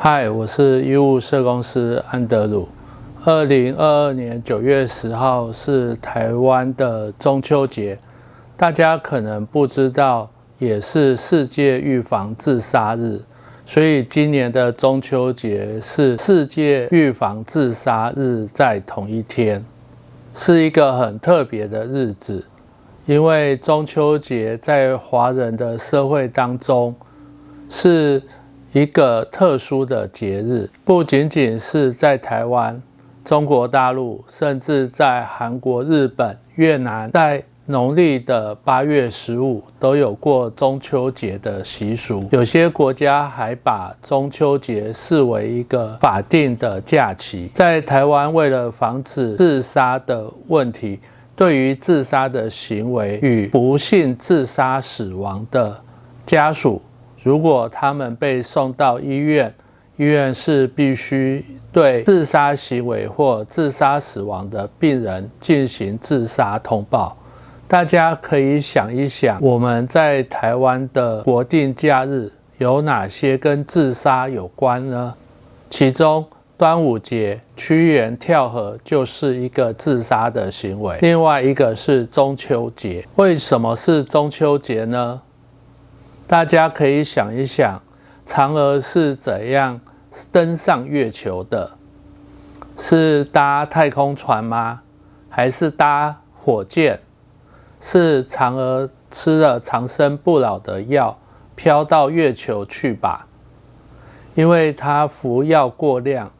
嗨，我是医务社公司安德鲁。2022年9月10号是台湾的中秋节，大家可能不知道，也是世界预防自杀日，所以今年的中秋节是世界预防自杀日在同一天，是一个很特别的日子。因为中秋节在华人的社会当中是一个特殊的节日，不仅仅是在台湾、中国大陆，甚至在韩国、日本、越南，在农历的8月15都有过中秋节的习俗。有些国家还把中秋节视为一个法定的假期。在台湾，为了防止自杀的问题，对于自杀的行为与不幸自杀死亡的家属，如果他们被送到医院，医院是必须对自杀行为或自杀死亡的病人进行自杀通报。大家可以想一想，我们在台湾的国定假日有哪些跟自杀有关呢？其中端午节、屈原跳河就是一个自杀的行为，另外一个是中秋节。为什么是中秋节呢？大家可以想一想，嫦娥是怎样登上月球的？是搭太空船吗？还是搭火箭？是嫦娥吃了长生不老的药，飘到月球去吧？因为她服药过量，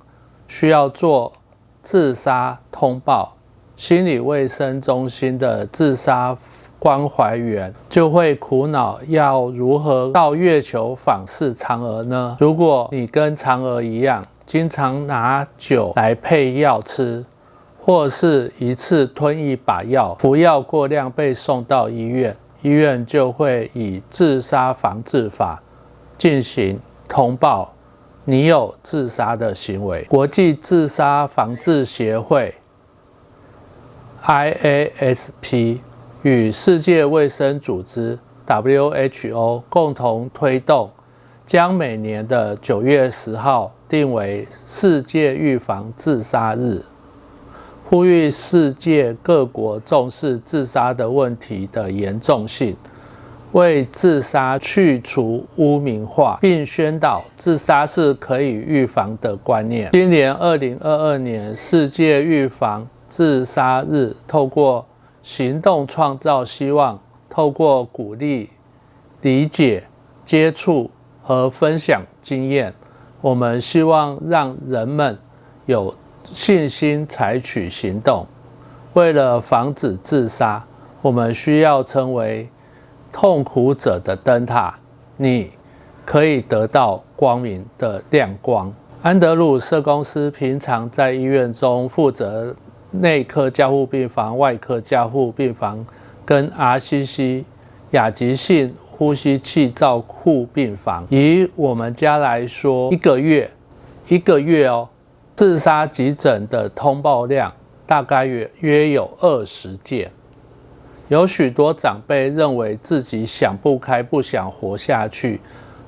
需要做自杀通报，心理卫生中心的自杀关怀员就会苦恼，要如何到月球访视嫦娥呢？如果你跟嫦娥一样，经常拿酒来配药吃，或是一次吞1把药，服药过量被送到医院，医院就会以自杀防治法进行通报你有自杀的行为。国际自杀防治协会 IASP 与世界卫生组织 WHO 共同推动，将每年的9月10号定为世界预防自杀日，呼吁世界各国重视自杀的问题的严重性，为自杀去除污名化，并宣导自杀是可以预防的观念。今年2022年世界预防自杀日，透过行动创造希望，透过鼓励、理解、接触和分享经验，我们希望让人们有信心采取行动。为了防止自杀，我们需要成为痛苦者的灯塔，你可以得到光明的亮光。安德鲁社公司平常在医院中负责内科加护病房、外科加护病房跟 RCC 亚急性呼吸器照护病房。以我们家来说，一个月自杀急诊的通报量大概约有20件。有许多长辈认为自己想不开，不想活下去，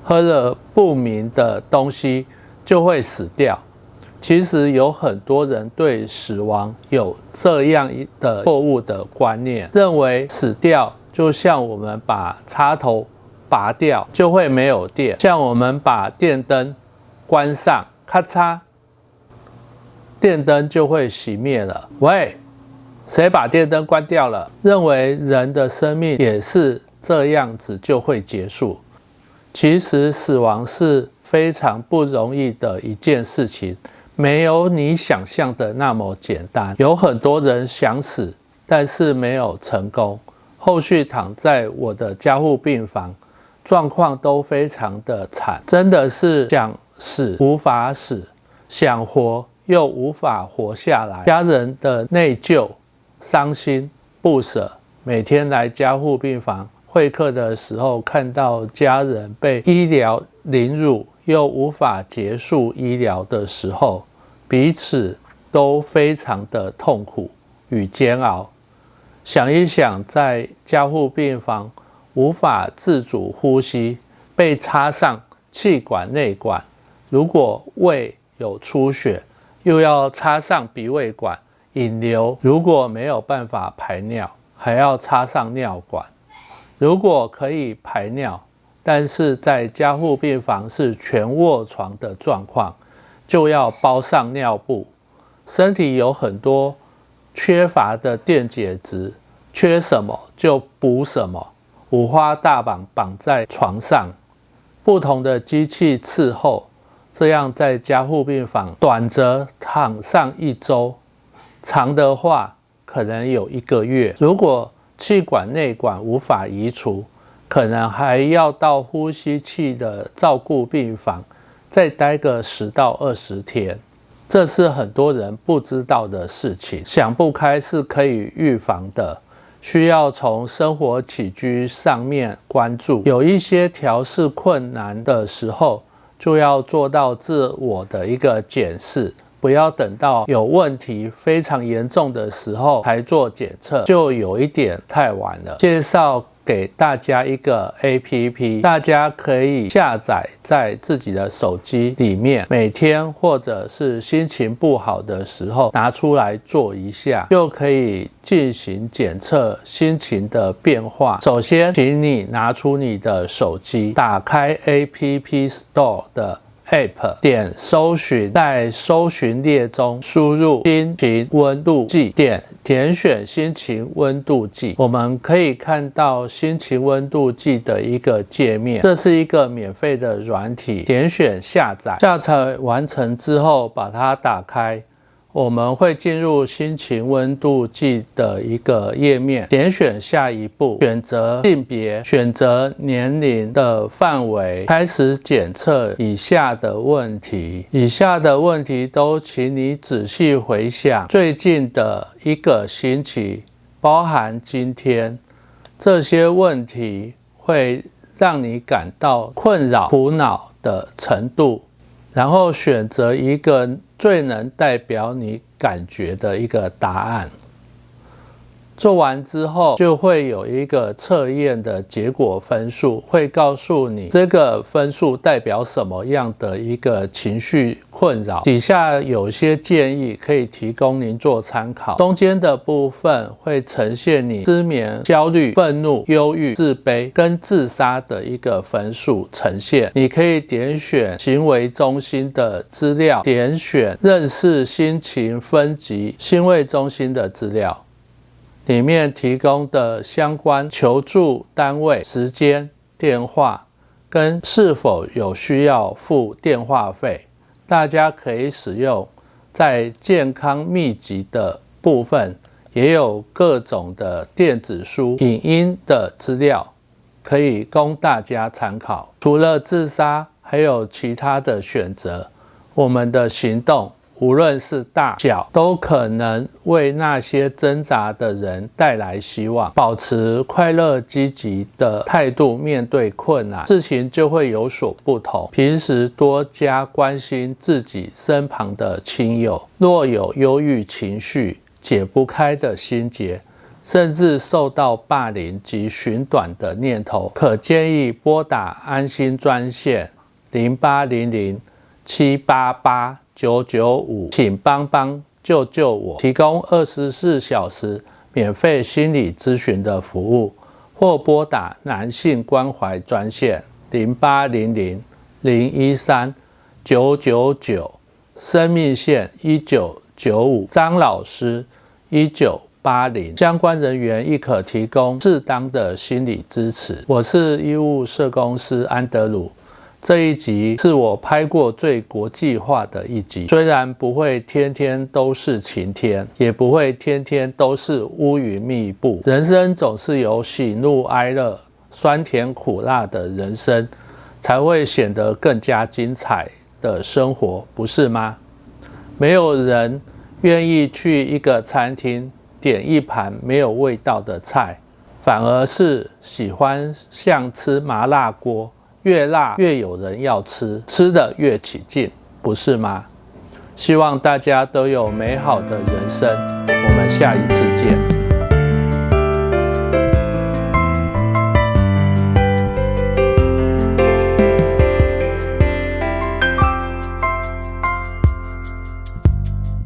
喝了不明的东西就会死掉。其实有很多人对死亡有这样的错误的观念，认为死掉就像我们把插头拔掉就会没有电，像我们把电灯关上，咔嚓，电灯就会熄灭了。喂，谁把电灯关掉了？认为人的生命也是这样子就会结束。其实死亡是非常不容易的一件事情，没有你想象的那么简单。有很多人想死，但是没有成功，后续躺在我的加护病房，状况都非常的惨，真的是想死无法死，想活又无法活下来。家人的内疚、伤心、不舍，每天来加护病房会客的时候，看到家人被医疗凌辱又无法结束医疗的时候，彼此都非常的痛苦与煎熬。想一想，在加护病房无法自主呼吸，被插上气管内管，如果胃有出血，又要插上鼻胃管引流，如果没有办法排尿，还要插上尿管。如果可以排尿，但是在加护病房是全卧床的状况，就要包上尿布。身体有很多缺乏的电解质，缺什么就补什么，五花大绑绑在床上，不同的机器伺候，这样在加护病房短则躺上1周，长的话可能有1个月。如果气管内管无法移除，可能还要到呼吸器的照顾病房再待个10到20天。这是很多人不知道的事情，想不开是可以预防的，需要从生活起居上面关注。有一些调试困难的时候，就要做到自我的一个检视，不要等到有问题非常严重的时候才做检测，就有一点太晚了。介绍给大家一个 APP， 大家可以下载在自己的手机里面，每天或者是心情不好的时候拿出来做一下，就可以进行检测心情的变化。首先，请你拿出你的手机，打开 App Store 的App， 点搜寻，在搜寻列中输入心情温度计，点选心情温度计，我们可以看到心情温度计的一个界面。这是一个免费的软体，点选下载。下载完成之后，把它打开，我们会进入心情温度计的一个页面，点选下一步，选择性别，选择年龄的范围，开始检测以下的问题。以下的问题都请你仔细回想最近的一个星期，包含今天，这些问题会让你感到困扰、苦恼的程度，然后选择一个最能代表你感觉的一个答案。做完之后，就会有一个测验的结果分数，会告诉你这个分数代表什么样的一个情绪困扰。底下有些建议可以提供您做参考。中间的部分会呈现你失眠、焦虑、愤怒、忧郁、自卑跟自杀的一个分数呈现。你可以点选行为中心的资料，点选认识心情分级心卫中心的资料。里面提供的相关求助单位、时间、电话跟是否有需要付电话费，大家可以使用。在健康秘籍的部分，也有各种的电子书、影音的资料，可以供大家参考。除了自杀，还有其他的选择。我们的行动无论是大小，都可能为那些挣扎的人带来希望。保持快乐积极的态度面对困难，事情就会有所不同。平时多加关心自己身旁的亲友，若有忧郁情绪、解不开的心结，甚至受到霸凌及寻短的念头，可建议拨打安心专线0800-788-995，请帮帮救救我，提供24小时免费心理咨询的服务，或拨打男性关怀专线0800-013-999，生命线1995，张老师1980，相关人员亦可提供适当的心理支持。我是医务社工师安德鲁。这一集是我拍过最国际化的一集，虽然不会天天都是晴天，也不会天天都是乌云密布，人生总是有喜怒哀乐、酸甜苦辣的人生，才会显得更加精彩的生活，不是吗？没有人愿意去一个餐厅点一盘没有味道的菜，反而是喜欢像吃麻辣锅，越辣越有人要吃，吃得越起劲，不是吗？希望大家都有美好的人生，我们下一次见。